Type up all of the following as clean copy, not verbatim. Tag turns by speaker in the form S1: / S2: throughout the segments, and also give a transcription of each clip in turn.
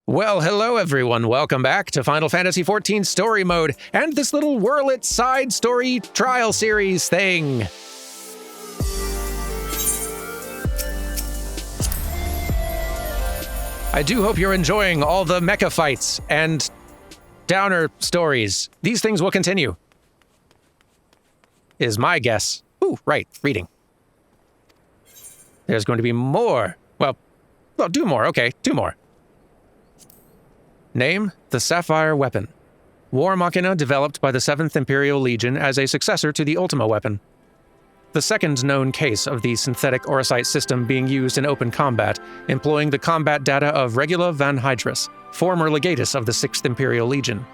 S1: Well, hello everyone. Welcome back to Final Fantasy XIV Story Mode and this little Whirl-It side story trial series thing. I do hope you're enjoying all the mecha fights and downer stories. These things will continue, is my guess. Ooh, right, reading. There's going to be more. Well, do more. Okay, 2 more. Name, the Sapphire Weapon. War Machina developed by the 7th Imperial Legion as a successor to the Ultima weapon. The second known case of the synthetic Orosite system being used in open combat, employing the combat data of Regula van Hydrus, former legatus of the 6th Imperial Legion.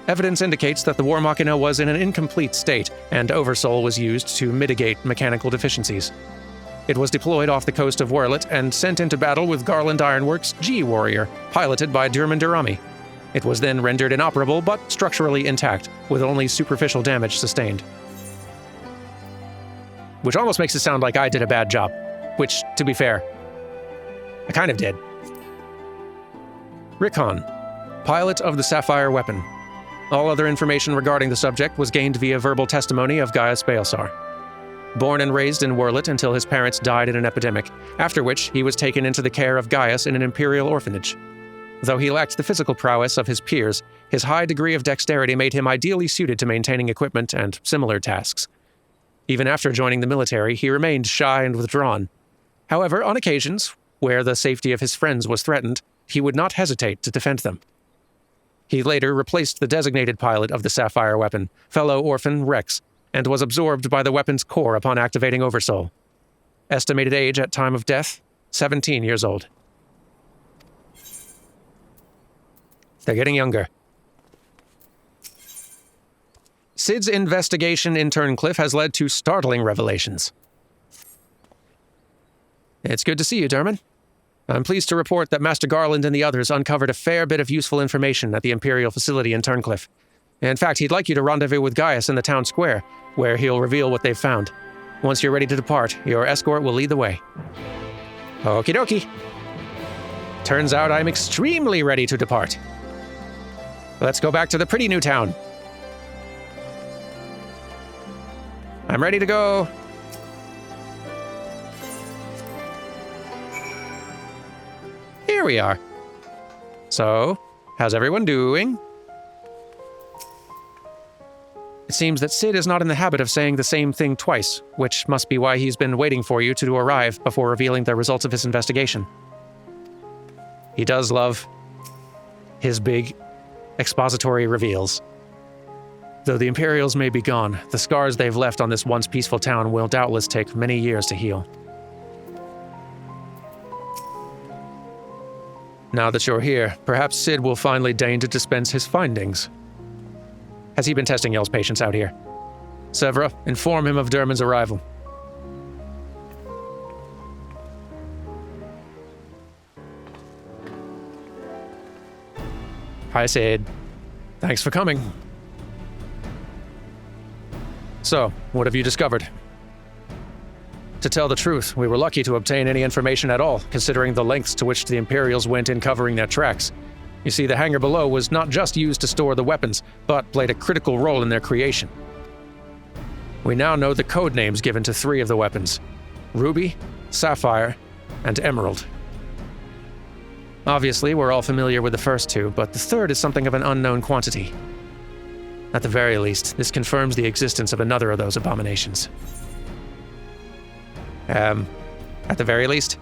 S1: Evidence indicates that the War Machina was in an incomplete state, and Oversoul was used to mitigate mechanical deficiencies. It was deployed off the coast of Whirl-It and sent into battle with Garland Ironworks' G-Warrior, piloted by Durman Durrami. It was then rendered inoperable but structurally intact, with only superficial damage sustained. Which almost makes it sound like I did a bad job. Which, to be fair, I kind of did. Rickon, pilot of the Sapphire Weapon. All other information regarding the subject was gained via verbal testimony of Gaius Baelsar. Born and raised in Whirl-It until his parents died in an epidemic, after which he was taken into the care of Gaius in an imperial orphanage. Though he lacked the physical prowess of his peers, his high degree of dexterity made him ideally suited to maintaining equipment and similar tasks. Even after joining the military, he remained shy and withdrawn. However, on occasions, where the safety of his friends was threatened, he would not hesitate to defend them. He later replaced the designated pilot of the Sapphire Weapon, fellow orphan Rex, and was absorbed by the weapon's core upon activating Oversoul. Estimated age at time of death, 17 years old. They're getting younger. Cid's investigation in Turncliffe has led to startling revelations. It's good to see you, Durman. I'm pleased to report that Master Garland and the others uncovered a fair bit of useful information at the Imperial facility in Turncliffe. In fact, he'd like you to rendezvous with Gaius in the town square, where he'll reveal what they've found. Once you're ready to depart, your escort will lead the way. Okie dokie. Turns out I'm extremely ready to depart. Let's go back to the pretty new town. I'm ready to go. Here we are. So, how's everyone doing? It seems that Cid is not in the habit of saying the same thing twice, which must be why he's been waiting for you to arrive before revealing the results of his investigation. He does love his big expository reveals. Though the Imperials may be gone, the scars they've left on this once peaceful town will doubtless take many years to heal. Now that you're here, perhaps Cid will finally deign to dispense his findings. Has he been testing y'all's patience out here? Severa, inform him of Durman's arrival. Hi, Cid. Thanks for coming. So, what have you discovered? To tell the truth, we were lucky to obtain any information at all, considering the lengths to which the Imperials went in covering their tracks. You see, the hangar below was not just used to store the weapons, but played a critical role in their creation. We now know the code names given to 3 of the weapons: Ruby, Sapphire, and Emerald. Obviously, we're all familiar with the first 2, but the third is something of an unknown quantity. At the very least, this confirms the existence of another of those abominations. At the very least?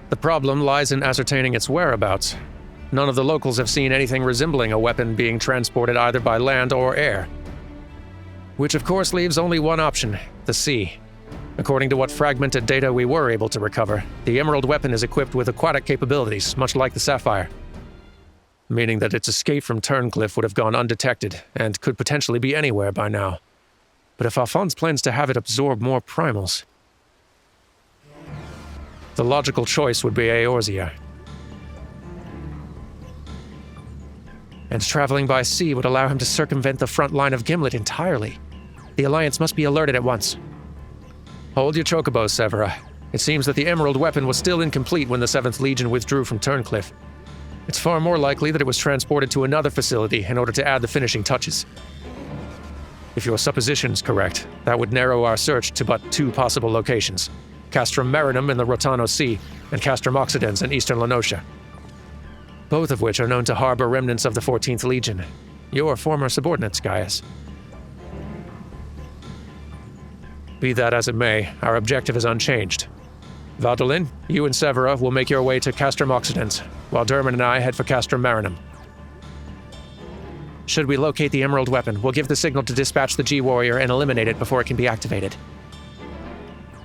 S1: The problem lies in ascertaining its whereabouts. None of the locals have seen anything resembling a weapon being transported either by land or air. Which of course leaves only one option, the sea. According to what fragmented data we were able to recover, the Emerald weapon is equipped with aquatic capabilities, much like the Sapphire. Meaning that its escape from Turncliffe would have gone undetected, and could potentially be anywhere by now. But if Alphonse plans to have it absorb more primals, the logical choice would be Eorzea. And traveling by sea would allow him to circumvent the front line of Gimlet entirely. The Alliance must be alerted at once. Hold your chocobos, Severa. It seems that the emerald weapon was still incomplete when the 7th Legion withdrew from Turncliffe. It's far more likely that it was transported to another facility in order to add the finishing touches. If your supposition's correct, that would narrow our search to but 2 possible locations: Castrum Marinum in the Rotano Sea, and Castrum Occidens in eastern Lenosha. Both of which are known to harbor remnants of the 14th Legion, your former subordinates, Gaius. Be that as it may, our objective is unchanged. Valdolin, you and Severa will make your way to Castrum Occidens, while Dermot and I head for Castrum Marinum. Should we locate the emerald weapon, we'll give the signal to dispatch the G-Warrior and eliminate it before it can be activated.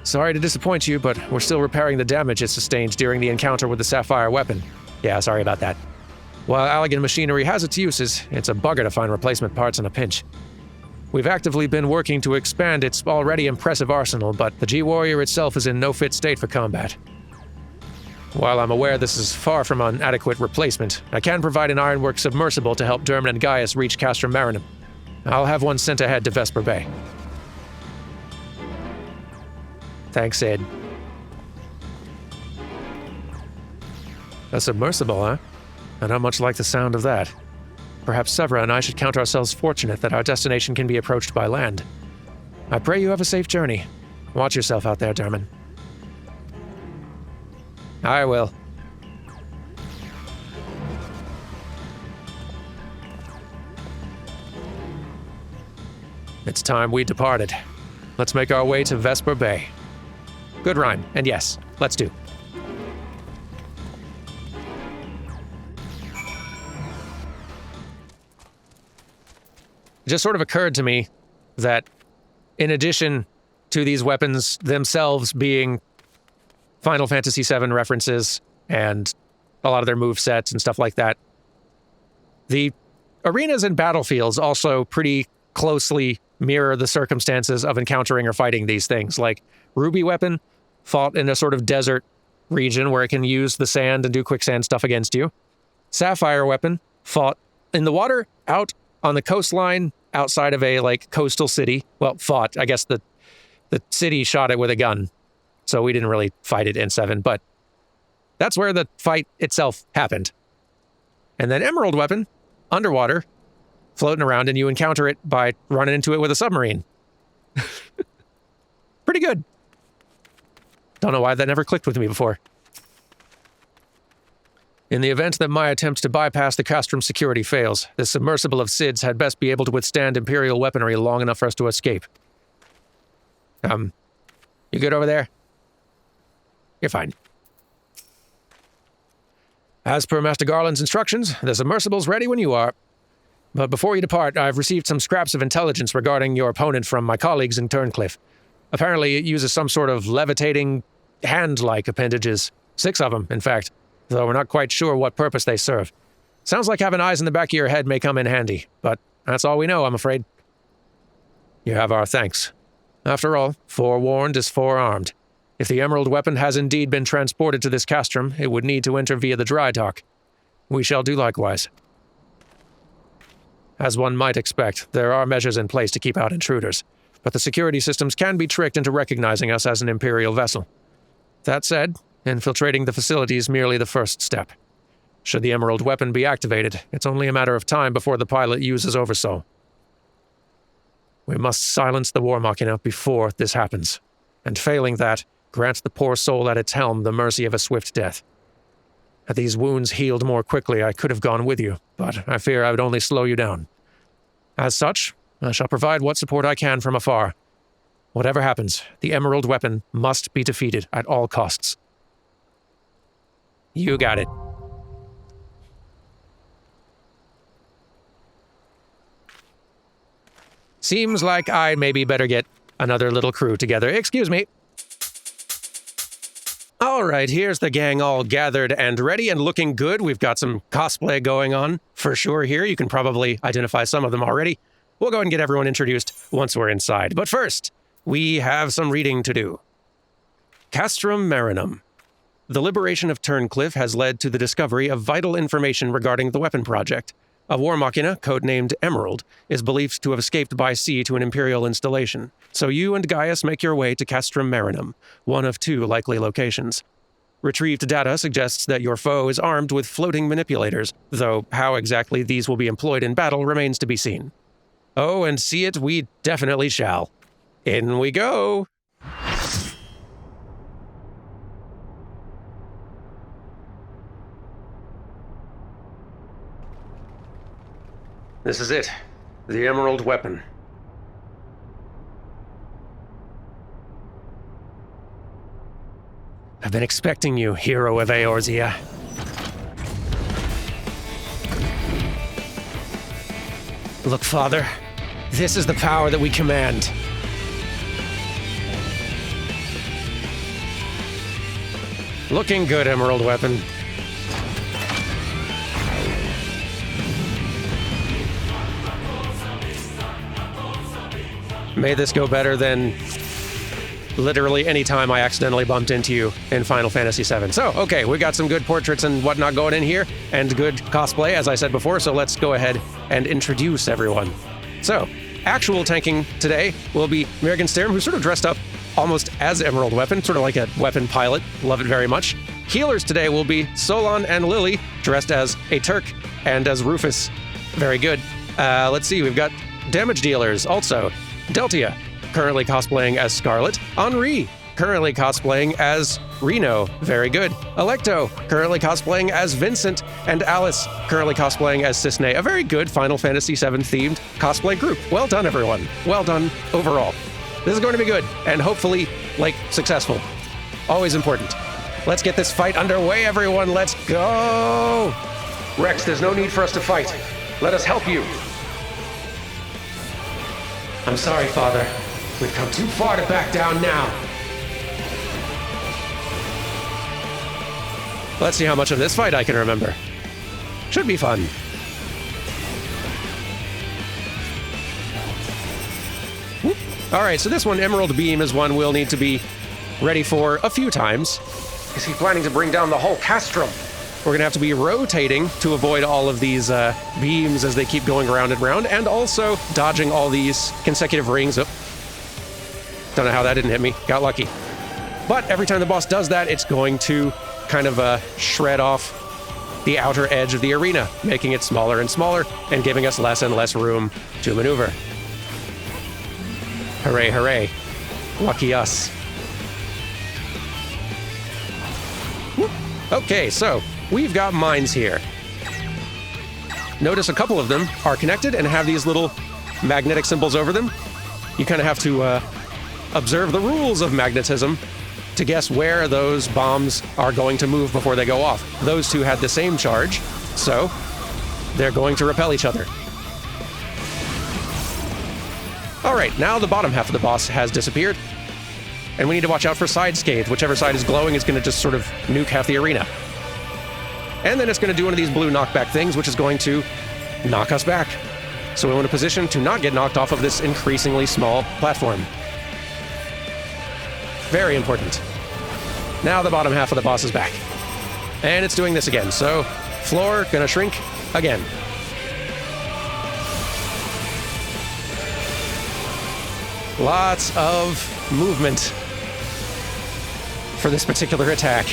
S1: Sorry to disappoint you, but we're still repairing the damage it sustained during the encounter with the Sapphire weapon. Yeah, sorry about that. While Allegan machinery has its uses, it's a bugger to find replacement parts in a pinch. We've actively been working to expand its already impressive arsenal, but the G-Warrior itself is in no fit state for combat. While I'm aware this is far from an adequate replacement, I can provide an ironwork submersible to help Dermot and Gaius reach Castrum Marinum. I'll have one sent ahead to Vesper Bay. Thanks, Ed. A submersible, huh? I don't much like the sound of that. Perhaps Severa and I should count ourselves fortunate that our destination can be approached by land. I pray you have a safe journey. Watch yourself out there, Dermot. I will. It's time we departed. Let's make our way to Vesper Bay. Good rhyme, and yes, let's do. It just sort of occurred to me that in addition to these weapons themselves being Final Fantasy VII references and a lot of their movesets and stuff like that, the arenas and battlefields also pretty closely mirror the circumstances of encountering or fighting these things. Like, Ruby Weapon fought in a sort of desert region where it can use the sand and do quicksand stuff against you. Sapphire Weapon fought in the water out on the coastline outside of a, like, coastal city. Well, fought. I guess the city shot it with a gun, so we didn't really fight it in 7, but that's where the fight itself happened. And then Emerald Weapon, underwater, floating around, and you encounter it by running into it with a submarine. Pretty good. Don't know why that never clicked with me before. In the event that my attempt to bypass the Castrum security fails, this submersible of Sid's had best be able to withstand Imperial weaponry long enough for us to escape. You good over there? You're fine. As per Master Garland's instructions, the submersible's ready when you are. But before you depart, I've received some scraps of intelligence regarding your opponent from my colleagues in Turncliffe. Apparently, it uses some sort of levitating, hand-like appendages. 6 of them, in fact, though we're not quite sure what purpose they serve. Sounds like having eyes in the back of your head may come in handy, but that's all we know, I'm afraid. You have our thanks. After all, forewarned is forearmed. If the Emerald Weapon has indeed been transported to this Castrum, it would need to enter via the dry dock. We shall do likewise. As one might expect, there are measures in place to keep out intruders, but the security systems can be tricked into recognizing us as an Imperial vessel. That said, infiltrating the facility is merely the first step. Should the Emerald Weapon be activated, it's only a matter of time before the pilot uses Oversoul. We must silence the War Machina before this happens, and failing that, grant the poor soul at its helm the mercy of a swift death. Had these wounds healed more quickly, I could have gone with you, but I fear I would only slow you down. As such, I shall provide what support I can from afar. Whatever happens, the Emerald Weapon must be defeated at all costs. You got it. Seems like I maybe better get another little crew together. Excuse me. All right, here's the gang all gathered and ready and looking good. We've got some cosplay going on for sure here. You can probably identify some of them already. We'll go ahead and get everyone introduced once we're inside. But first, we have some reading to do. Castrum Marinum. The liberation of Turncliffe has led to the discovery of vital information regarding the weapon project. A war machina, codenamed Emerald, is believed to have escaped by sea to an Imperial installation, so you and Gaius make your way to Castrum Marinum, one of 2 likely locations. Retrieved data suggests that your foe is armed with floating manipulators, though how exactly these will be employed in battle remains to be seen. Oh, and see it we definitely shall. In we go! This is it. The Emerald Weapon. I've been expecting you, hero of Eorzea. Look, Father, this is the power that we command. Looking good, Emerald Weapon. May this go better than literally any time I accidentally bumped into you in Final Fantasy VII. So, okay, we got some good portraits and whatnot going in here, and good cosplay, as I said before, so let's go ahead and introduce everyone. So, actual tanking today will be Morgenstern, who's sort of dressed up almost as Emerald Weapon, sort of like a weapon pilot. Love it very much. Healers today will be Solon and Lily, dressed as a Turk and as Rufus. Very good. Let's see, we've got damage dealers also. Deltia, currently cosplaying as Scarlet. Henri, currently cosplaying as Reno. Very good. Electo, currently cosplaying as Vincent. And Alice, currently cosplaying as Cisne. A very good Final Fantasy VII themed cosplay group. Well done, everyone. Well done overall. This is going to be good, and hopefully, successful. Always important. Let's get this fight underway, everyone. Let's go! Rex, there's no need for us to fight. Let us help you. I'm sorry, Father. We've come too far to back down now. Let's see how much of this fight I can remember. Should be fun. Whoop. All right, so this one, Emerald Beam, is one we'll need to be ready for a few times. Is he planning to bring down the whole Castrum? We're going to have to be rotating to avoid all of these beams as they keep going round and round, and also dodging all these consecutive rings. Oh. Don't know how that didn't hit me. Got lucky. But every time the boss does that, it's going to kind of shred off the outer edge of the arena, making it smaller and smaller, and giving us less and less room to maneuver. Hooray, hooray. Lucky us. Whoop. Okay, so we've got mines here. Notice a couple of them are connected and have these little magnetic symbols over them. You kind of have to observe the rules of magnetism to guess where those bombs are going to move before they go off. Those two had the same charge, so they're going to repel each other. All right, now the bottom half of the boss has disappeared, and we need to watch out for side scathe. Whichever side is glowing is going to just sort of nuke half the arena. And then it's going to do one of these blue knockback things, which is going to knock us back. So we want a position to not get knocked off of this increasingly small platform. Very important. Now the bottom half of the boss is back. And it's doing this again, so floor gonna shrink again. Lots of movement for this particular attack.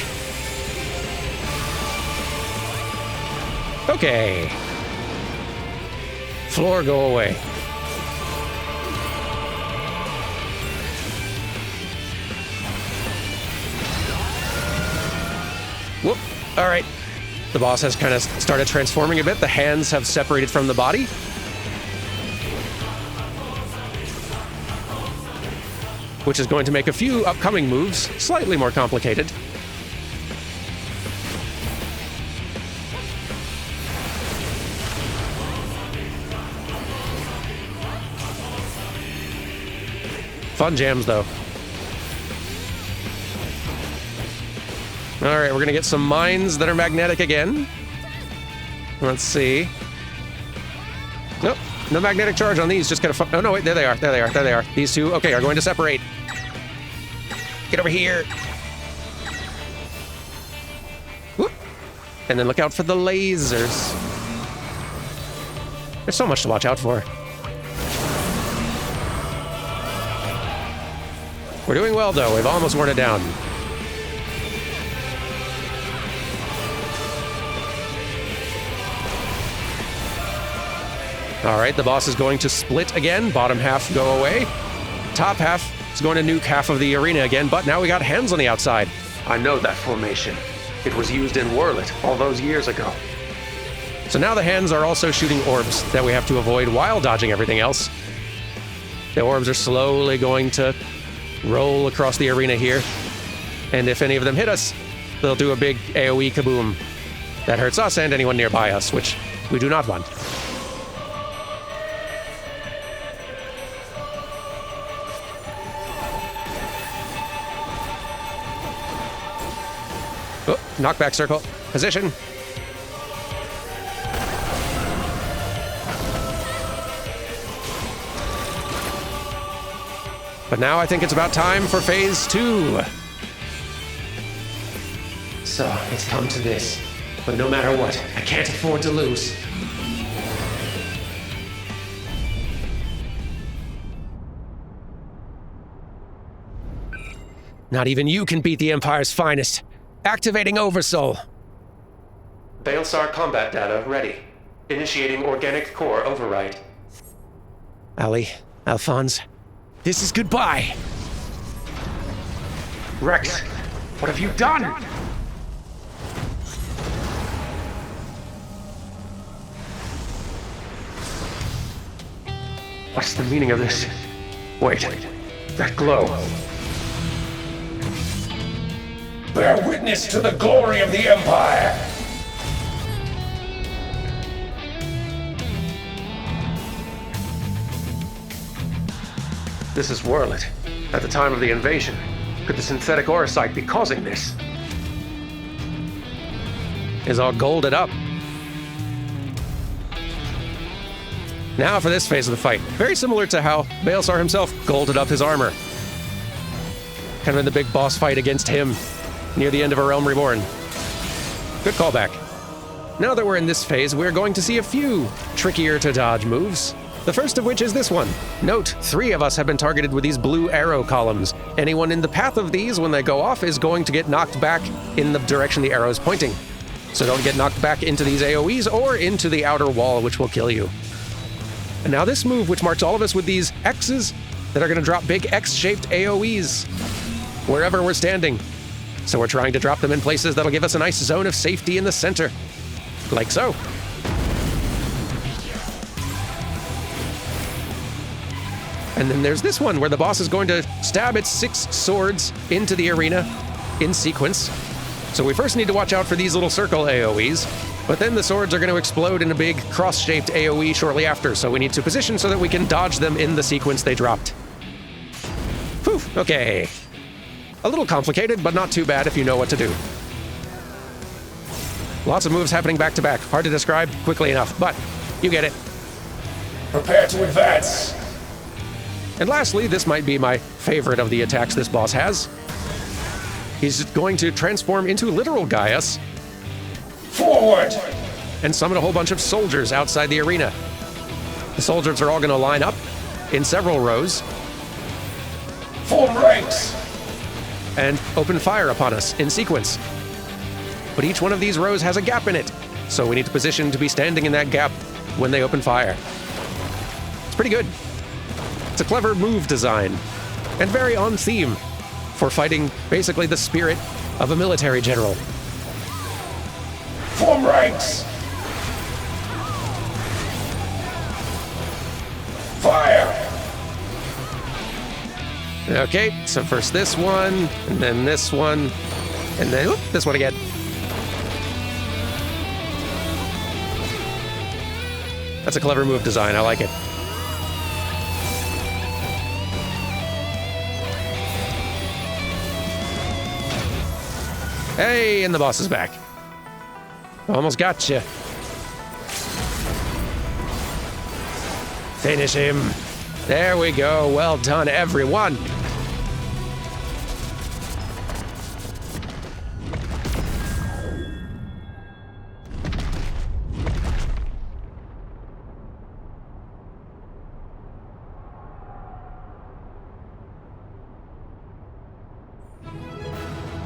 S1: Okay. Floor, go away. Whoop. All right. The boss has kind of started transforming a bit. The hands have separated from the body. Which is going to make a few upcoming moves slightly more complicated. Fun jams, though. All right, we're gonna get some mines that are magnetic again. Let's see. Nope, no magnetic charge on these. Just gotta. Oh no, wait, there they are. There they are. There they are. These two, okay, are going to separate. Get over here. Whoop. And then look out for the lasers. There's so much to watch out for. We're doing well, though. We've almost worn it down. All right, the boss is going to split again. Bottom half go away. Top half is going to nuke half of the arena again, but now we got hands on the outside. I know that formation. It was used in Wurlit all those years ago. So now the hands are also shooting orbs that we have to avoid while dodging everything else. The orbs are slowly going to roll across the arena here. And if any of them hit us, they'll do a big AoE kaboom. That hurts us and anyone nearby us, which we do not want. Oh, knockback circle. Position. But now I think it's about time for phase 2. So, it's come to this. But no matter what, I can't afford to lose. Not even you can beat the Empire's finest. Activating Oversoul. Baelsar combat data ready. Initiating organic core override. Ali, Alphonse, this is goodbye. Rex, what have you done? What's the meaning of this? Wait, that glow. Bear witness to the glory of the Empire! This is Wurlit. At the time of the invasion, could the synthetic orocyte be causing this? Is all golded up. Now for this phase of the fight. Very similar to how Baelsar himself golded up his armor. Kind of in the big boss fight against him near the end of A Realm Reborn. Good callback. Now that we're in this phase, we're going to see a few trickier to dodge moves. The first of which is this one. Note, 3 of us have been targeted with these blue arrow columns. Anyone in the path of these, when they go off, is going to get knocked back in the direction the arrow is pointing. So don't get knocked back into these AoEs or into the outer wall, which will kill you. And now this move, which marks all of us with these X's that are going to drop big X-shaped AoEs wherever we're standing. So we're trying to drop them in places that'll give us a nice zone of safety in the center. Like so. And then there's this one where the boss is going to stab its 6 swords into the arena in sequence. So we first need to watch out for these little circle AoEs, but then the swords are going to explode in a big cross-shaped AoE shortly after, so we need to position so that we can dodge them in the sequence they dropped. Phew, okay. A little complicated, but not too bad if you know what to do. Lots of moves happening back to back. Hard to describe quickly enough, but you get it. Prepare to advance. And lastly, this might be my favorite of the attacks this boss has. He's going to transform into literal Gaius. Forward! And summon a whole bunch of soldiers outside the arena. The soldiers are all going to line up in several rows. Form ranks! And open fire upon us in sequence. But each one of these rows has a gap in it, so we need to position to be standing in that gap when they open fire. It's pretty good. It's a clever move design, and very on theme for fighting basically the spirit of a military general. Form ranks! Fire! Okay, so first this one, and then this one, and then this one again. That's a clever move design, I like it. Hey, and the boss is back. Almost got you. Finish him. There we go. Well done, everyone.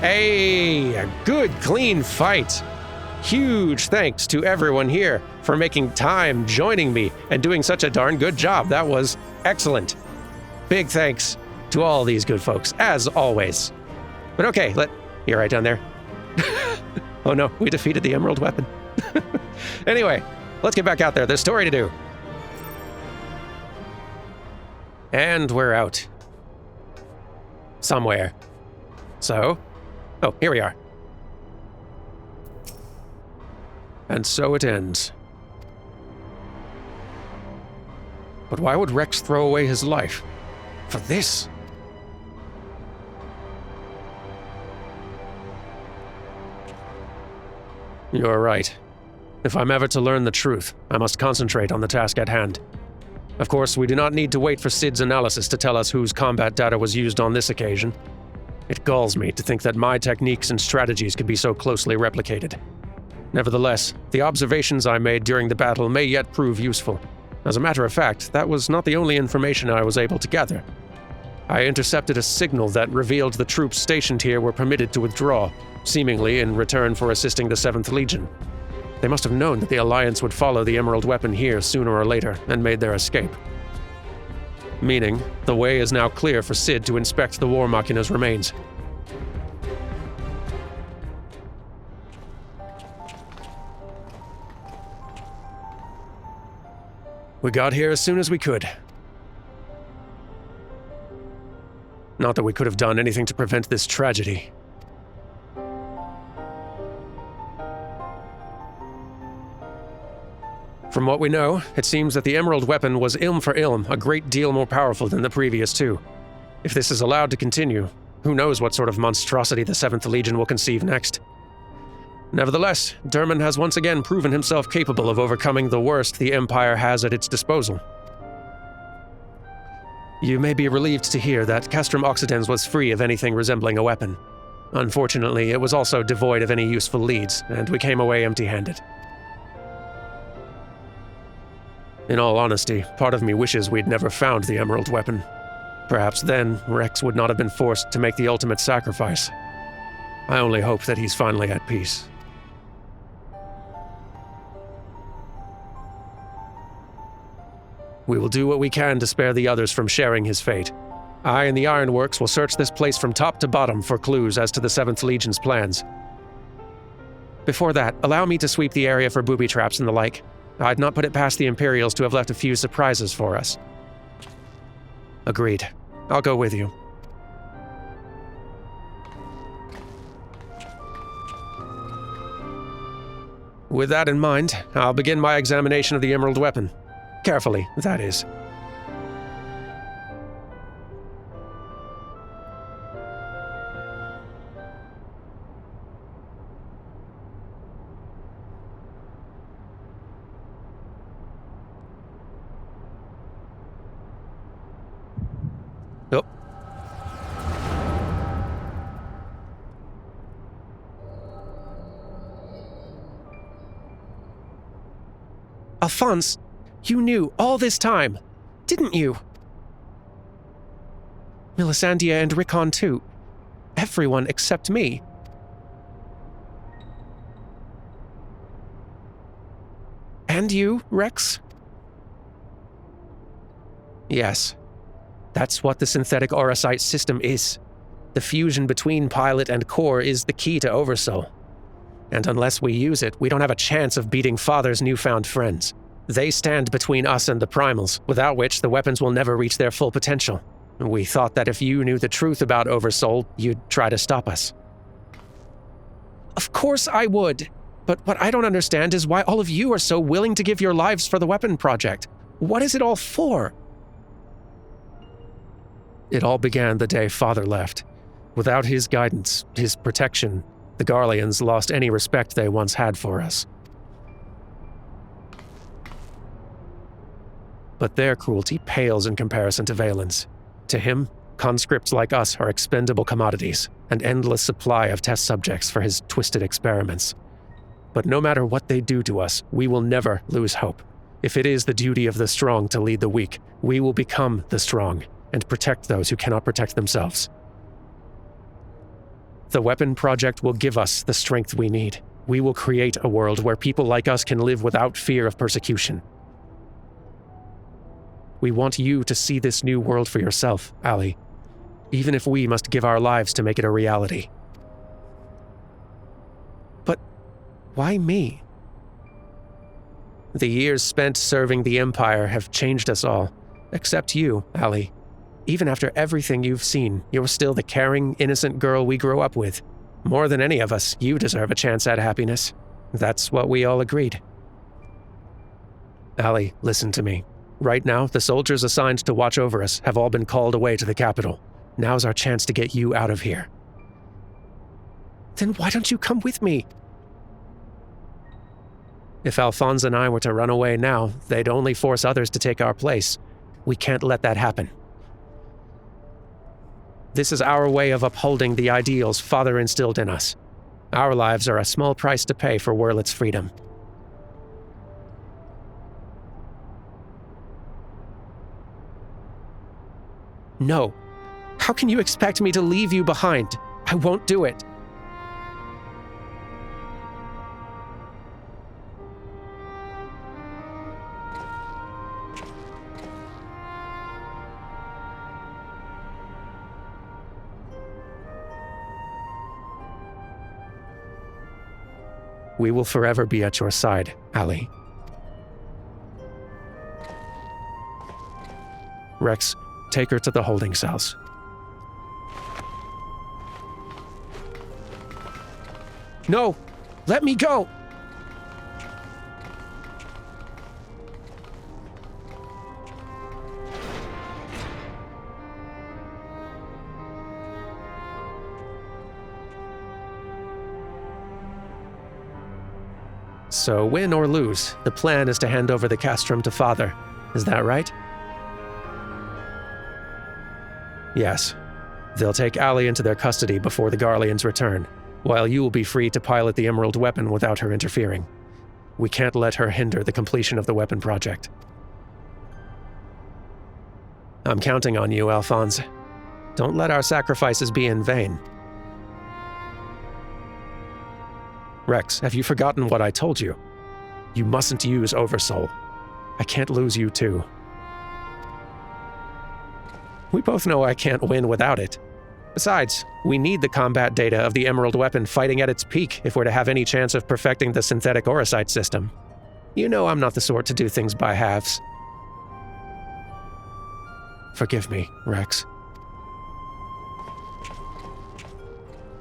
S1: Hey, a good, clean fight. Huge thanks to everyone here for making time, joining me, and doing such a darn good job. That was excellent. Big thanks to all these good folks, as always. But okay, you're right down there. Oh no, we defeated the Emerald Weapon. Anyway, let's get back out there. There's a story to do. And we're out. Somewhere. So, oh, here we are. And so it ends. But why would Rex throw away his life? For this? You're right. If I'm ever to learn the truth, I must concentrate on the task at hand. Of course, we do not need to wait for Sid's analysis to tell us whose combat data was used on this occasion. It galls me to think that my techniques and strategies could be so closely replicated. Nevertheless, the observations I made during the battle may yet prove useful. As a matter of fact, that was not the only information I was able to gather. I intercepted a signal that revealed the troops stationed here were permitted to withdraw, seemingly in return for assisting the 7th Legion. They must have known that the Alliance would follow the Emerald Weapon here sooner or later and made their escape. Meaning, the way is now clear for Sid to inspect the War Machina's remains. We got here as soon as we could. Not that we could have done anything to prevent this tragedy. From what we know, it seems that the Emerald Weapon was ilm for ilm a great deal more powerful than the previous two. If this is allowed to continue, who knows what sort of monstrosity the 7th Legion will conceive next. Nevertheless, Durman has once again proven himself capable of overcoming the worst the Empire has at its disposal. You may be relieved to hear that Castrum Occidens was free of anything resembling a weapon. Unfortunately, it was also devoid of any useful leads, and we came away empty-handed. In all honesty, part of me wishes we'd never found the Emerald Weapon. Perhaps then, Rex would not have been forced to make the ultimate sacrifice. I only hope that he's finally at peace. We will do what we can to spare the others from sharing his fate. I and the Ironworks will search this place from top to bottom for clues as to the 7th Legion's plans. Before that, allow me to sweep the area for booby traps and the like. I'd not put it past the Imperials to have left a few surprises for us. Agreed. I'll go with you. With that in mind, I'll begin my examination of the Emerald Weapon. Carefully, that is. Oh. Alphonse, you knew all this time, didn't you? Melisandre and Rickon too. Everyone except me. And you, Rex? Yes. That's what the synthetic Auracite system is. The fusion between pilot and core is the key to Oversoul. And unless we use it, we don't have a chance of beating Father's newfound friends. They stand between us and the Primals, without which the weapons will never reach their full potential. We thought that if you knew the truth about Oversoul, you'd try to stop us. Of course I would. But what I don't understand is why all of you are so willing to give your lives for the weapon project. What is it all for? It all began the day Father left. Without his guidance, his protection, the Garleans lost any respect they once had for us. But their cruelty pales in comparison to Valen's. To him, conscripts like us are expendable commodities, an endless supply of test subjects for his twisted experiments. But no matter what they do to us, we will never lose hope. If it is the duty of the strong to lead the weak, we will become the strong and protect those who cannot protect themselves. The weapon project will give us the strength we need. We will create a world where people like us can live without fear of persecution. We want you to see this new world for yourself, Ali, even if we must give our lives to make it a reality. But why me? The years spent serving the Empire have changed us all, except you, Ali. Even after everything you've seen, you're still the caring, innocent girl we grew up with. More than any of us, you deserve a chance at happiness. That's what we all agreed. Ali, listen to me. Right now, the soldiers assigned to watch over us have all been called away to the capital. Now's our chance to get you out of here. Then why don't you come with me? If Alphonse and I were to run away now, they'd only force others to take our place. We can't let that happen. This is our way of upholding the ideals Father instilled in us. Our lives are a small price to pay for Wurlit's freedom. No. How can you expect me to leave you behind? I won't do it. We will forever be at your side, Ali. Rex, take her to the holding cells. No! Let me go! So, win or lose, the plan is to hand over the Castrum to Father. Is that right? Yes. They'll take Ali into their custody before the Garleans return, while you will be free to pilot the Emerald weapon without her interfering. We can't let her hinder the completion of the weapon project. I'm counting on you, Alphonse. Don't let our sacrifices be in vain. Rex, have you forgotten what I told you? You mustn't use Oversoul. I can't lose you too. We both know I can't win without it. Besides, we need the combat data of the Emerald weapon fighting at its peak if we're to have any chance of perfecting the synthetic Orosite system. You know I'm not the sort to do things by halves. Forgive me, Rex.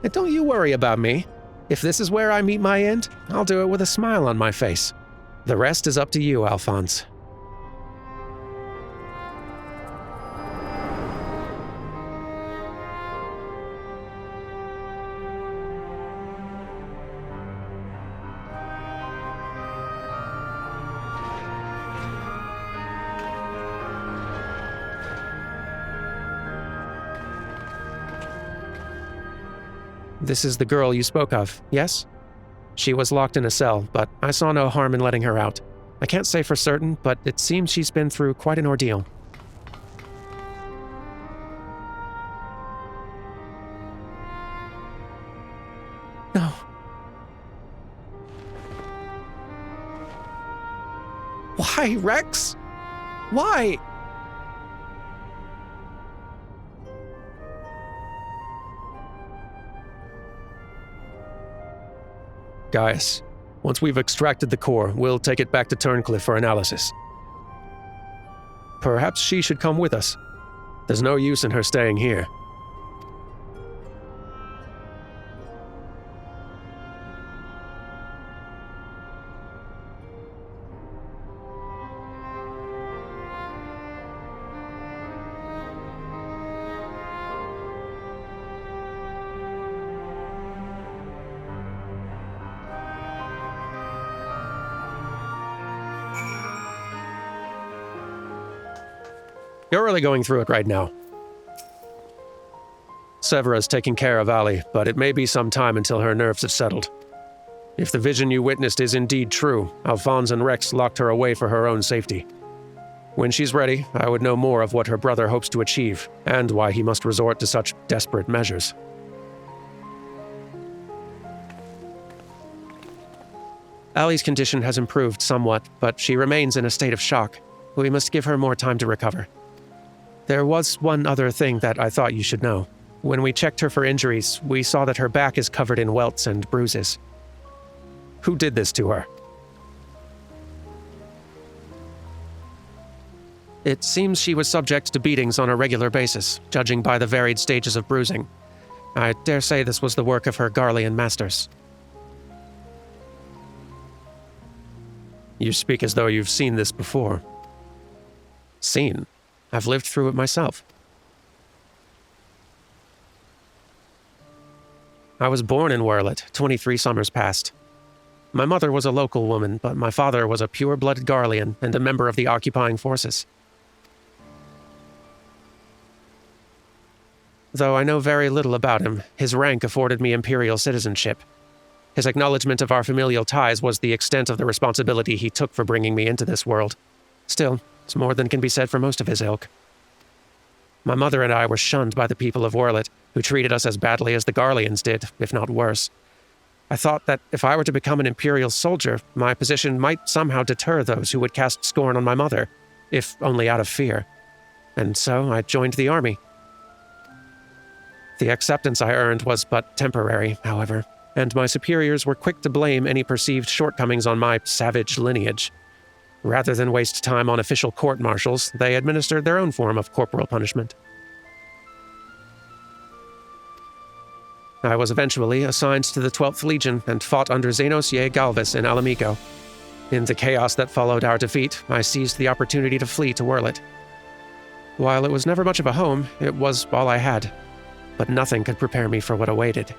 S1: And don't you worry about me. If this is where I meet my end, I'll do it with a smile on my face. The rest is up to you, Alphonse. This is the girl you spoke of, yes? She was locked in a cell, but I saw no harm in letting her out. I can't say for certain, but it seems she's been through quite an ordeal. No. Why, Rex? Why? Gaius, once we've extracted the core, we'll take it back to Turncliffe for analysis. Perhaps she should come with us. There's no use in her staying here. You're really going through it right now. Severa's taking care of Ali, but it may be some time until her nerves have settled. If the vision you witnessed is indeed true, Alphonse and Rex locked her away for her own safety. When she's ready, I would know more of what her brother hopes to achieve, and why he must resort to such desperate measures. Allie's condition has improved somewhat, but she remains in a state of shock. We must give her more time to recover. There was one other thing that I thought you should know. When we checked her for injuries, we saw that her back is covered in welts and bruises. Who did this to her? It seems she was subject to beatings on a regular basis, judging by the varied stages of bruising. I dare say this was the work of her Garlean masters. You speak as though you've seen this before. Seen? I've lived through it myself. I was born in Werlet, 23 summers past. My mother was a local woman, but my father was a pure-blooded Garlean and a member of the occupying forces. Though I know very little about him, his rank afforded me imperial citizenship. His acknowledgement of our familial ties was the extent of the responsibility he took for bringing me into this world. Still, it's more than can be said for most of his ilk. My mother and I were shunned by the people of Werlet, who treated us as badly as the Garleans did, if not worse. I thought that if I were to become an imperial soldier, my position might somehow deter those who would cast scorn on my mother, if only out of fear. And so I joined the army. The acceptance I earned was but temporary, however, and my superiors were quick to blame any perceived shortcomings on my savage lineage. Rather than waste time on official court-martials, they administered their own form of corporal punishment. I was eventually assigned to the 12th Legion and fought under Xenos Ye Galvis in Alamico. In the chaos that followed our defeat, I seized the opportunity to flee to Werlet. While it was never much of a home, it was all I had. But nothing could prepare me for what awaited.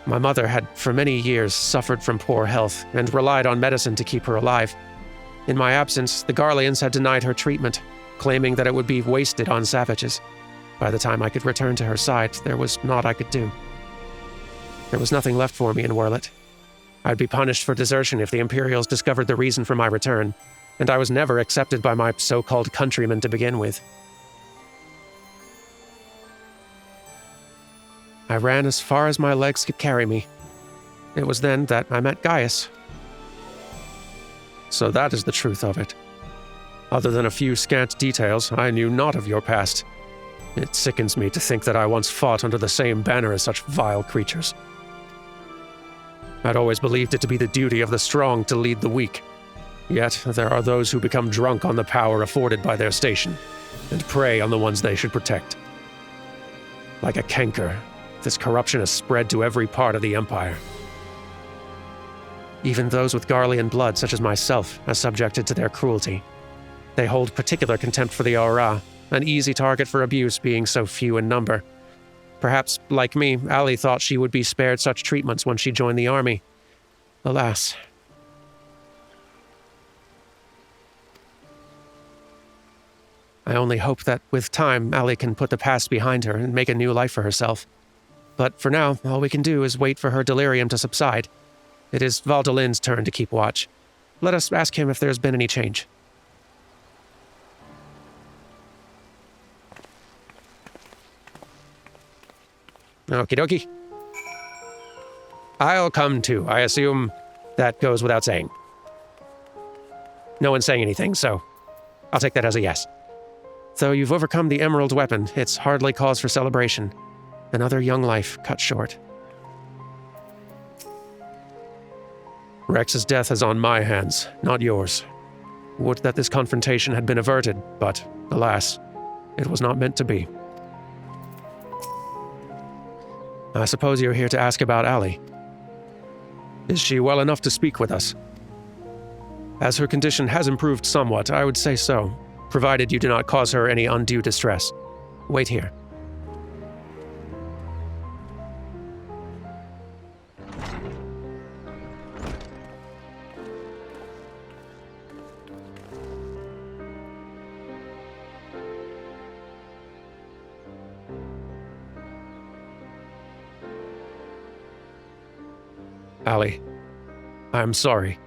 S1: My mother had, for many years, suffered from poor health and relied on medicine to keep her alive. In my absence, the Garleans had denied her treatment, claiming that it would be wasted on savages. By the time I could return to her side, there was naught I could do. There was nothing left for me in Werlet. I'd be punished for desertion if the Imperials discovered the reason for my return, and I was never accepted by my so-called countrymen to begin with. I ran as far as my legs could carry me. It was then that I met Gaius. So that is the truth of it. Other than a few scant details, I knew naught of your past. It sickens me to think that I once fought under the same banner as such vile creatures. I'd always believed it to be the duty of the strong to lead the weak. Yet there are those who become drunk on the power afforded by their station, and prey on the ones they should protect. Like a canker, this corruption has spread to every part of the Empire. Even those with Garlean blood, such as myself, are subjected to their cruelty. They hold particular contempt for the Aura, an easy target for abuse being so few in number. Perhaps, like me, Allie thought she would be spared such treatments when she joined the army. Alas. I only hope that with time, Allie can put the past behind her and make a new life for herself. But for now, all we can do is wait for her delirium to subside. It is Valdolin's turn to keep watch. Let us ask him if there's been any change. Okie dokie. I'll come too. I assume that goes without saying. No one's saying anything, so I'll take that as a yes. Though you've overcome the emerald weapon, it's hardly cause for celebration. Another young life cut short. Rex's death is on my hands, not yours. Would that this confrontation had been averted, but, alas, it was not meant to be. I suppose you're here to ask about Allie. Is she well enough to speak with us? As her condition has improved somewhat, I would say so, provided you do not cause her any undue distress. Wait here. Allie, I'm sorry.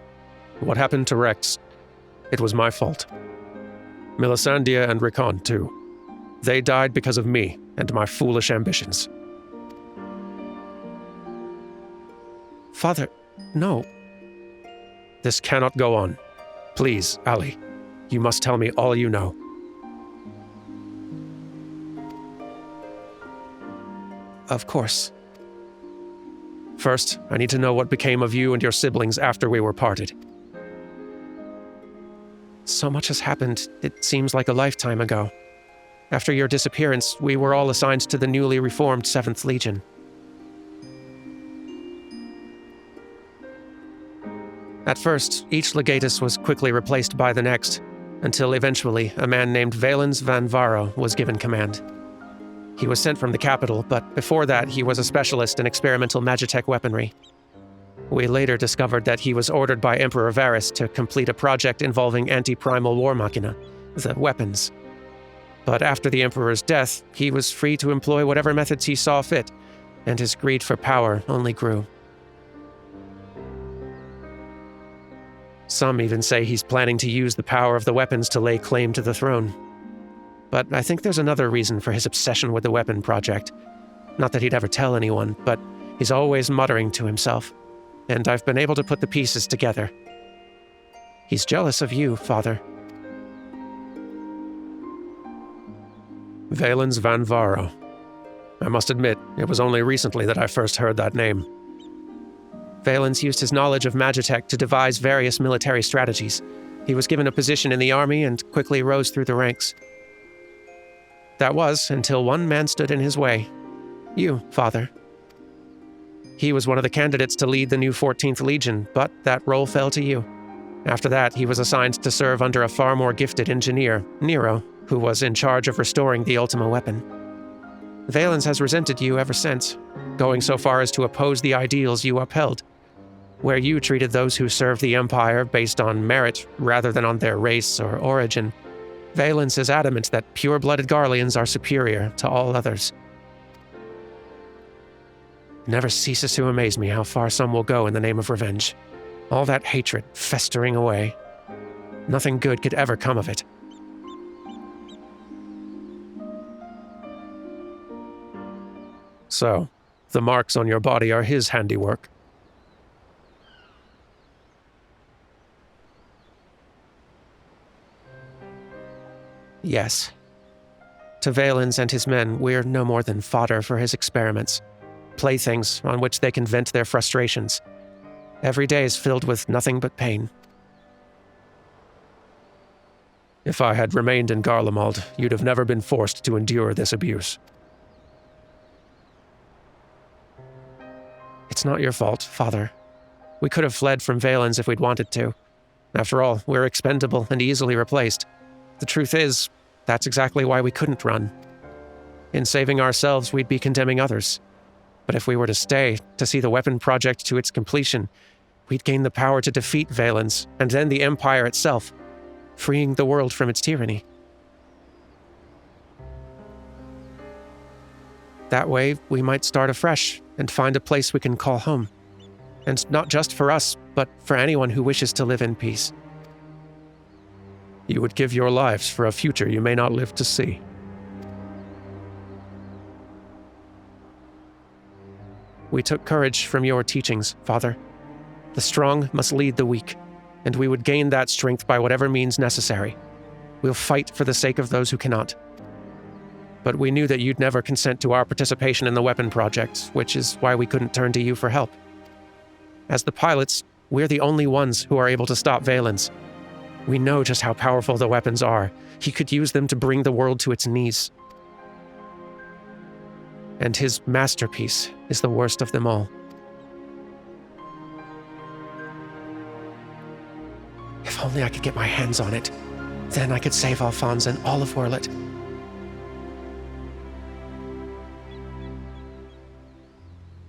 S1: What happened to Rex? It was my fault. Melisandre and Rickon, too. They died because of me and my foolish ambitions. Father, no. This cannot go on. Please, Ali, you must tell me all you know. Of course. First, I need to know what became of you and your siblings after we were parted. So much has happened, it seems like a lifetime ago. After your disappearance, we were all assigned to the newly reformed 7th Legion. At first, each legatus was quickly replaced by the next, until eventually a man named Valens van Varo was given command. He was sent from the capital, but before that he was a specialist in experimental magitech weaponry. We later discovered that he was ordered by Emperor Varus to complete a project involving anti-primal war machina, the weapons. But after the Emperor's death, he was free to employ whatever methods he saw fit, and his greed for power only grew. Some even say he's planning to use the power of the weapons to lay claim to the throne. But I think there's another reason for his obsession with the weapon project. Not that he'd ever tell anyone, but he's always muttering to himself. And I've been able to put the pieces together. He's jealous of you, Father. Valens van Varo. I must admit, it was only recently that I first heard that name. Valens used his knowledge of magitech to devise various military strategies. He was given a position in the army and quickly rose through the ranks. That was until one man stood in his way. You, Father. He was one of the candidates to lead the new 14th Legion, but that role fell to you. After that, he was assigned to serve under a far more gifted engineer, Nero, who was in charge of restoring the Ultima weapon. Valens has resented you ever since, going so far as to oppose the ideals you upheld, where you treated those who served the Empire based on merit rather than on their race or origin. Valens is adamant that pure-blooded Garleans are superior to all others. It never ceases to amaze me how far some will go in the name of revenge. All that hatred festering away. Nothing good could ever come of it. So, the marks on your body are his handiwork. Yes. To Valens and his men, we're no more than fodder for his experiments. Playthings on which they can vent their frustrations. Every day is filled with nothing but pain. If I had remained in Garlemald, you'd have never been forced to endure this abuse. It's not your fault, Father. We could have fled from Valens if we'd wanted to. After all, we're expendable and easily replaced. The truth is, that's exactly why we couldn't run. In saving ourselves, we'd be condemning others. But if we were to stay, to see the weapon project to its completion, we'd gain the power to defeat Valens, and then the Empire itself, freeing the world from its tyranny. That way, we might start afresh and find a place we can call home. And not just for us, but for anyone who wishes to live in peace. You would give your lives for a future you may not live to see. We took courage from your teachings, Father. The strong must lead the weak, and we would gain that strength by whatever means necessary. We'll fight for the sake of those who cannot. But we knew that you'd never consent to our participation in the weapon project, which is why we couldn't turn to you for help. As the pilots, we're the only ones who are able to stop Valens. We know just how powerful the weapons are. He could use them to bring the world to its knees. And his masterpiece is the worst of them all. If only I could get my hands on it. Then I could save Alphonse and all of Werlet.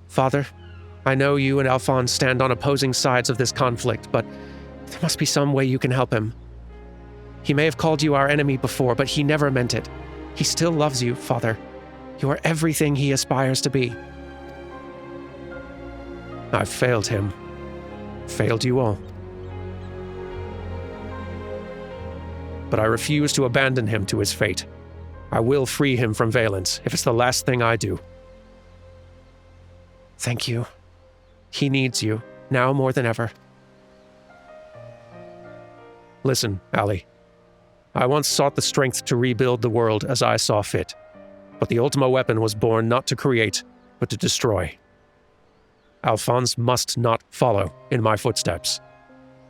S1: Father, I know you and Alphonse stand on opposing sides of this conflict, but there must be some way you can help him. He may have called you our enemy before, but he never meant it. He still loves you, Father. You are everything he aspires to be. I've failed him. Failed you all. But I refuse to abandon him to his fate. I will free him from Valens, if it's the last thing I do. Thank you. He needs you, now more than ever. Listen, Ali. I once sought the strength to rebuild the world as I saw fit, but the Ultima weapon was born not to create, but to destroy. Alphonse must not follow in my footsteps.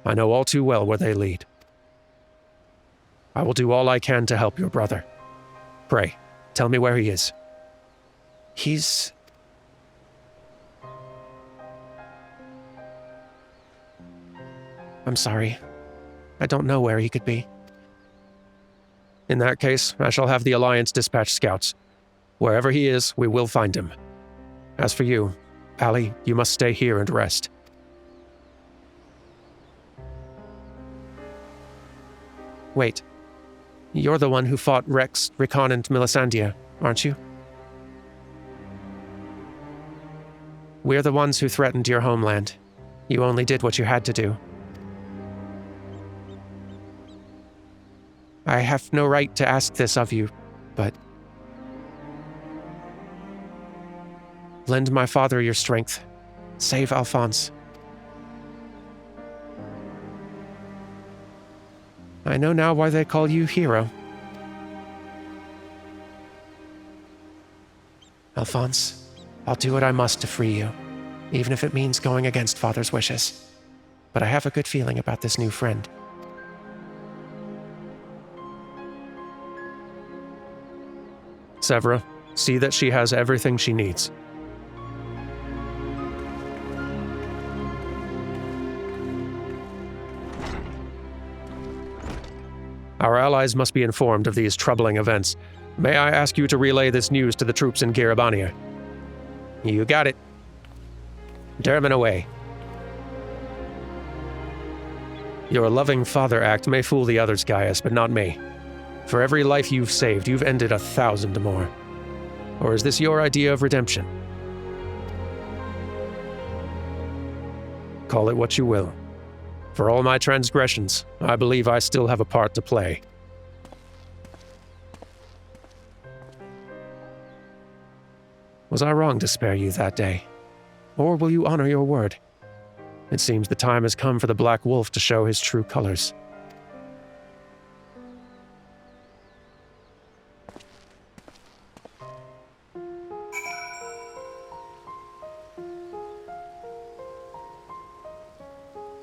S1: I know all too well where they lead. I will do all I can to help your brother. Pray, tell me where he is. He's... I'm sorry. I don't know where he could be. In that case, I shall have the Alliance dispatch scouts. Wherever he is, we will find him. As for you, Ali, you must stay here and rest. Wait. You're the one who fought Rex, Rickon, and Melisandre, aren't you? We're the ones who threatened your homeland. You only did what you had to do. I have no right to ask this of you, but... lend my father your strength. Save Alphonse. I know now why they call you hero. Alphonse, I'll do what I must to free you, even if it means going against Father's wishes. But I have a good feeling about this new friend. Severa, see that she has everything she needs. Our allies must be informed of these troubling events. May I ask you to relay this news to the troops in Garabania? You got it. Dermot away. Your loving father act may fool the others, Gaius, but not me. For every life you've saved, you've ended 1,000 more. Or is this your idea of redemption? Call it what you will. For all my transgressions, I believe I still have a part to play. Was I wrong to spare you that day? Or will you honor your word? It seems the time has come for the Black Wolf to show his true colors.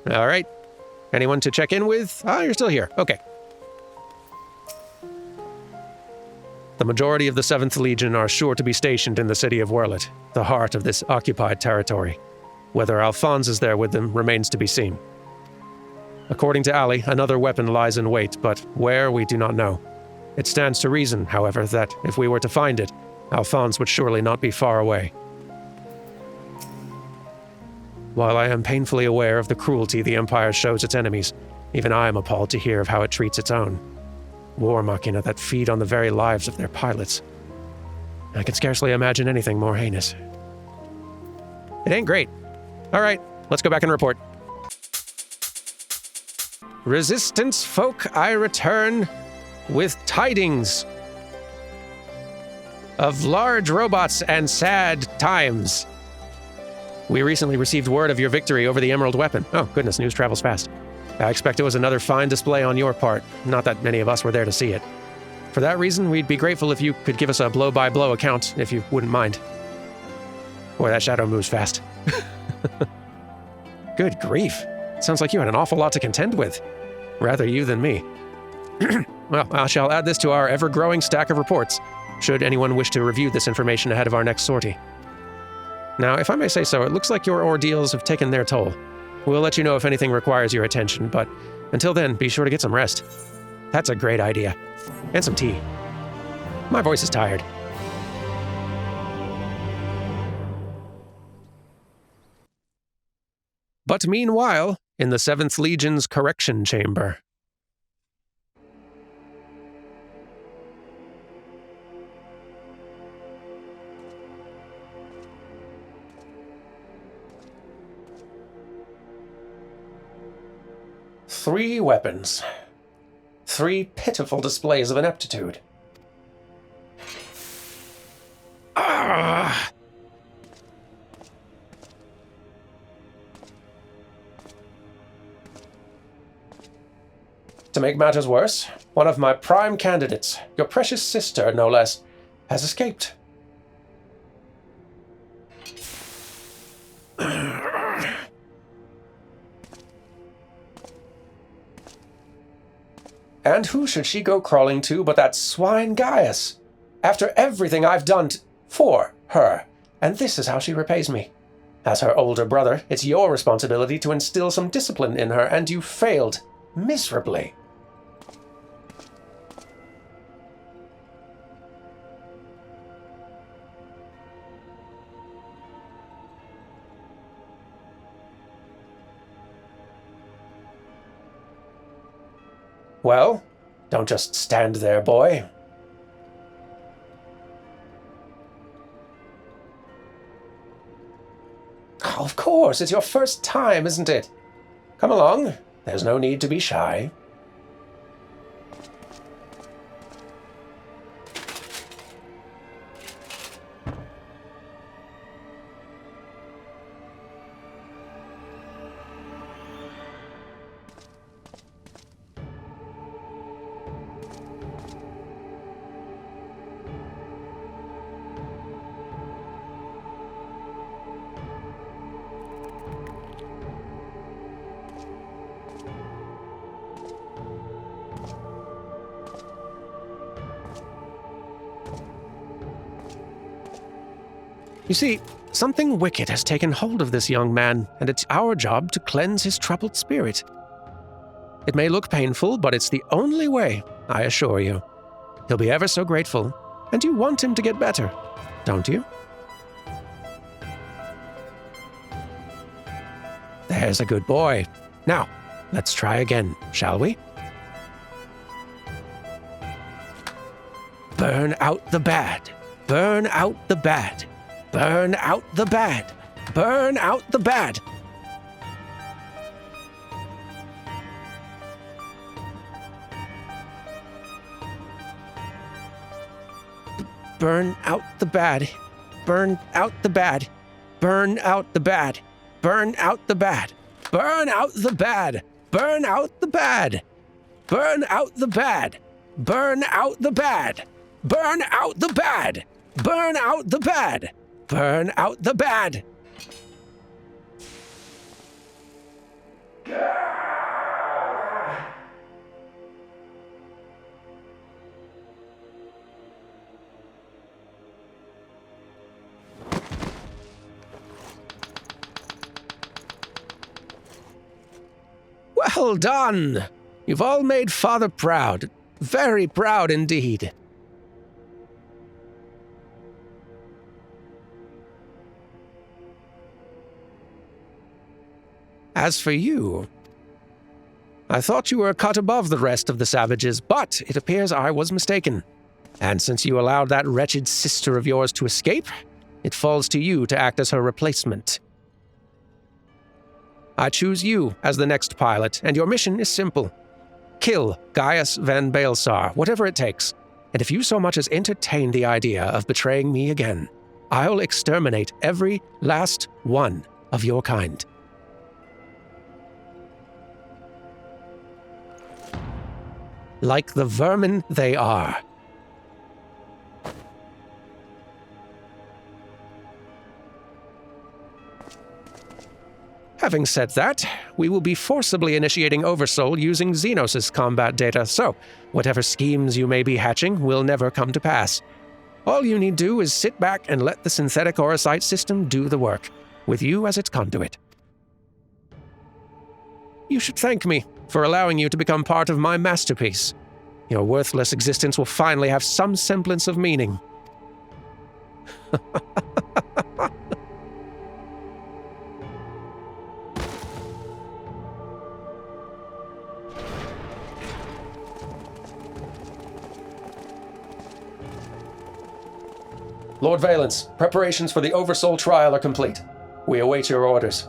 S1: All right. Anyone to check in with? Ah, you're still here. Okay. The majority of the 7th Legion are sure to be stationed in the city of Werlet, the heart of this occupied territory. Whether Alphonse is there with them remains to be seen. According to Ali, another weapon lies in wait, but where we do not know. It stands to reason, however, that if we were to find it, Alphonse would surely not be far away. While I am painfully aware of the cruelty the Empire shows its enemies, even I am appalled to hear of how it treats its own. War machina that feed on the very lives of their pilots. I can scarcely imagine anything more heinous. It ain't great. All right, let's go back and report. Resistance folk, I return with tidings of large robots and sad times. We recently received word of your victory over the Emerald Weapon. Oh, goodness, news travels fast. I expect it was another fine display on your part, not that many of us were there to see it. For that reason, we'd be grateful if you could give us a blow-by-blow account, if you wouldn't mind. Boy, that shadow moves fast. Good grief. Sounds like you had an awful lot to contend with. Rather you than me. Well, I shall add this to our ever-growing stack of reports, should anyone wish to review this information ahead of our next sortie. Now, if I may say so, it looks like your ordeals have taken their toll. We'll let you know if anything requires your attention, but until then, be sure to get some rest. That's a great idea. And some tea. My voice is tired. But meanwhile, in the 7th Legion's correction chamber. Three weapons. 3 pitiful displays of ineptitude. To make matters worse, one of my prime candidates, your precious sister, no less, has escaped. And who should she go crawling to but that swine Gaius? After everything I've done for her, and this is how she repays me. As her older brother, it's your responsibility to instill some discipline in her, and you failed miserably. Well, don't just stand there, boy. Oh, of course, it's your first time, isn't it? Come along. There's no need to be shy. You see, something wicked has taken hold of this young man, and it's our job to cleanse his troubled spirit. It may look painful, but it's the only way, I assure you. He'll be ever so grateful, and you want him to get better, don't you? There's a good boy. Now, let's try again, shall we? Burn out the bad. Burn out the bad. Burn out the bad. Burn out the bad. Burn out the bad. Burn out the bad. Burn out the bad. Burn out the bad. Burn out the bad. Burn out the bad. Burn out the bad. Burn out the bad. Burn out the bad. Burn out the bad. Burn out the bad. Well done! You've all made Father proud. Very proud indeed. As for you, I thought you were cut above the rest of the savages, but it appears I was mistaken. And since you allowed that wretched sister of yours to escape, it falls to you to act as her replacement. I choose you as the next pilot, and your mission is simple. Kill Gaius van Baelsar, whatever it takes. And if you so much as entertain the idea of betraying me again, I'll exterminate every last one of your kind. Like the vermin they are. Having said that, we will be forcibly initiating Oversoul using Xenos' combat data, so whatever schemes you may be hatching will never come to pass. All you need do is sit back and let the synthetic Orocyte system do the work, with you as its conduit. You should thank me for allowing you to become part of my masterpiece. Your worthless existence will finally have some semblance of meaning. Lord Valence, preparations for the Oversoul trial are complete. We await your orders.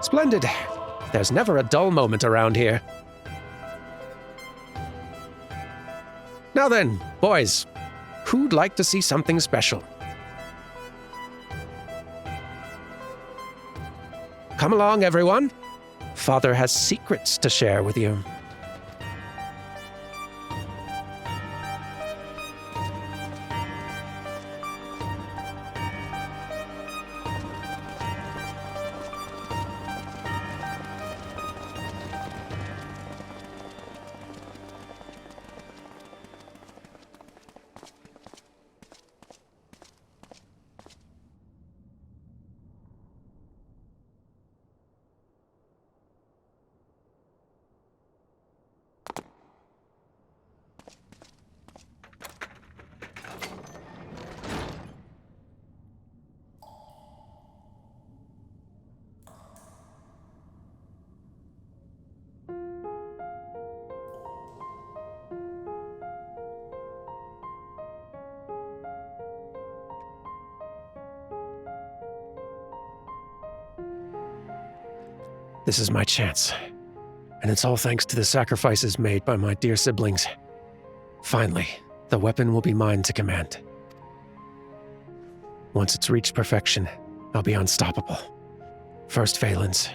S1: Splendid. There's never a dull moment around here. Now then, boys, who'd like to see something special? Come along, everyone. Father has secrets to share with you. This is my chance, and it's all thanks to the sacrifices made by my dear siblings. Finally, the weapon will be mine to command. Once it's reached perfection, I'll be unstoppable. First Valens,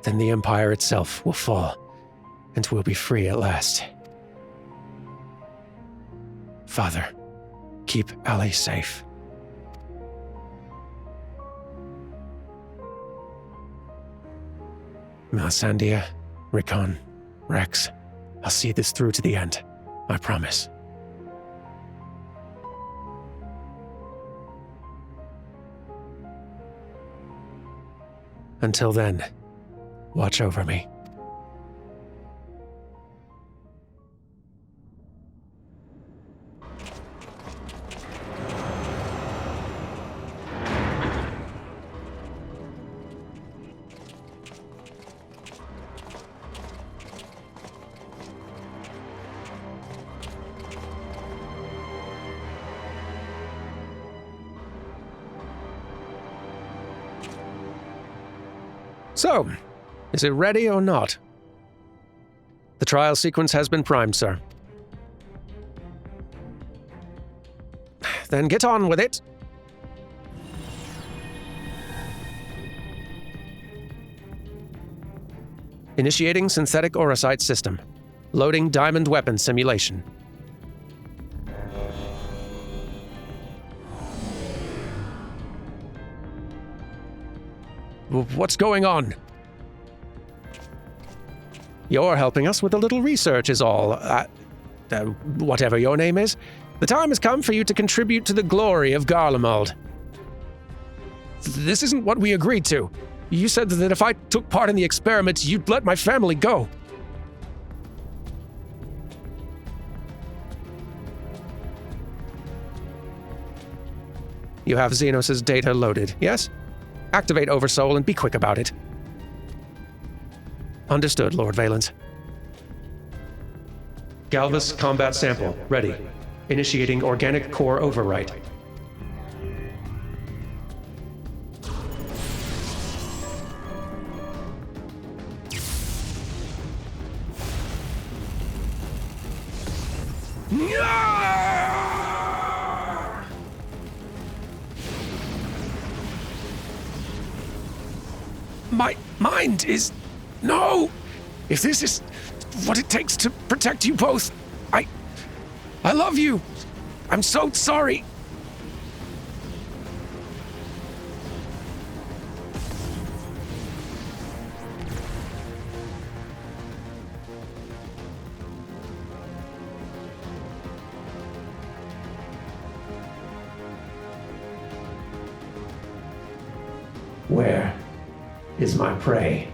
S1: then the Empire itself will fall, and we'll be free at last. Father, keep Ali safe. Melisandre, Rickon, Rex, I'll see this through to the end. I promise. Until then, watch over me. So, is it ready or not? The trial sequence has been primed, sir. Then get on with it. Initiating synthetic orocyte system. Loading diamond weapon simulation. What's going on? You're helping us with a little research is all. Whatever your name is. The time has come for you to contribute to the glory of Garlemald. This isn't what we agreed to. You said that if I took part in the experiments, you'd let my family go. You have Xenos' data loaded, yes? Activate Oversoul and be quick about it. Understood, Lord Valens. Galvus combat sample, ready. Initiating organic core overwrite. My mind is... No! If this is what it takes to protect you both, I love you! I'm so sorry! Where is my prey?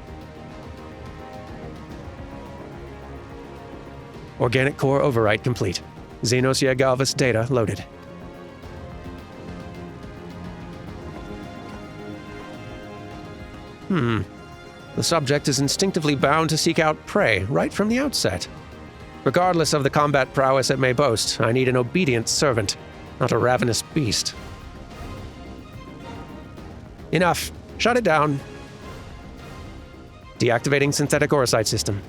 S1: Organic core override complete. Xenosia Galvus data loaded. The subject is instinctively bound to seek out prey right from the outset. Regardless of the combat prowess it may boast, I need an obedient servant, not a ravenous beast. Enough. Shut it down. Deactivating synthetic orocyte system.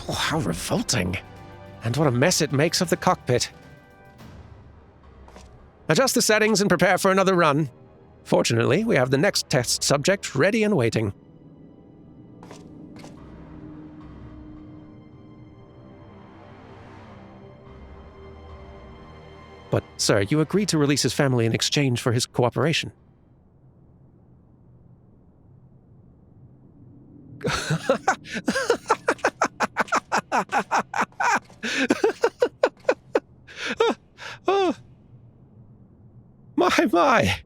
S1: Oh, how revolting. And what a mess it makes of the cockpit. Adjust the settings and prepare for another run. Fortunately, we have the next test subject ready and waiting. But, sir, you agreed to release his family in exchange for his cooperation. Oh. My.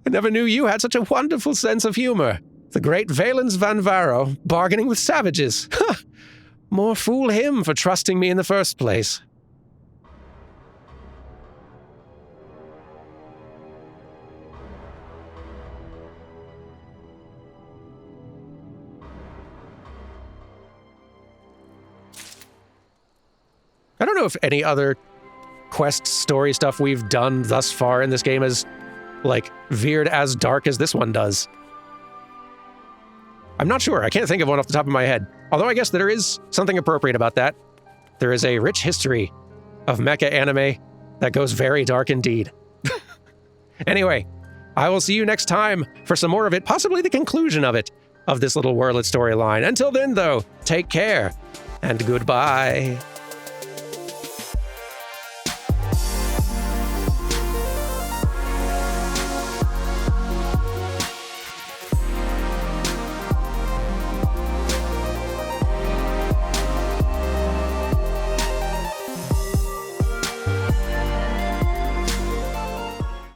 S1: I never knew you had such a wonderful sense of humor. The great Valens Van Varro, bargaining with savages. More fool him for trusting me in the first place. I don't know if any other quest story stuff we've done thus far in this game has, veered as dark as this one does. I'm not sure. I can't think of one off the top of my head. Although I guess there is something appropriate about that. There is a rich history of mecha anime that goes very dark indeed. Anyway, I will see you next time for some more of it, possibly the conclusion of it, of this little Wordlet storyline. Until then, though, take care, and goodbye.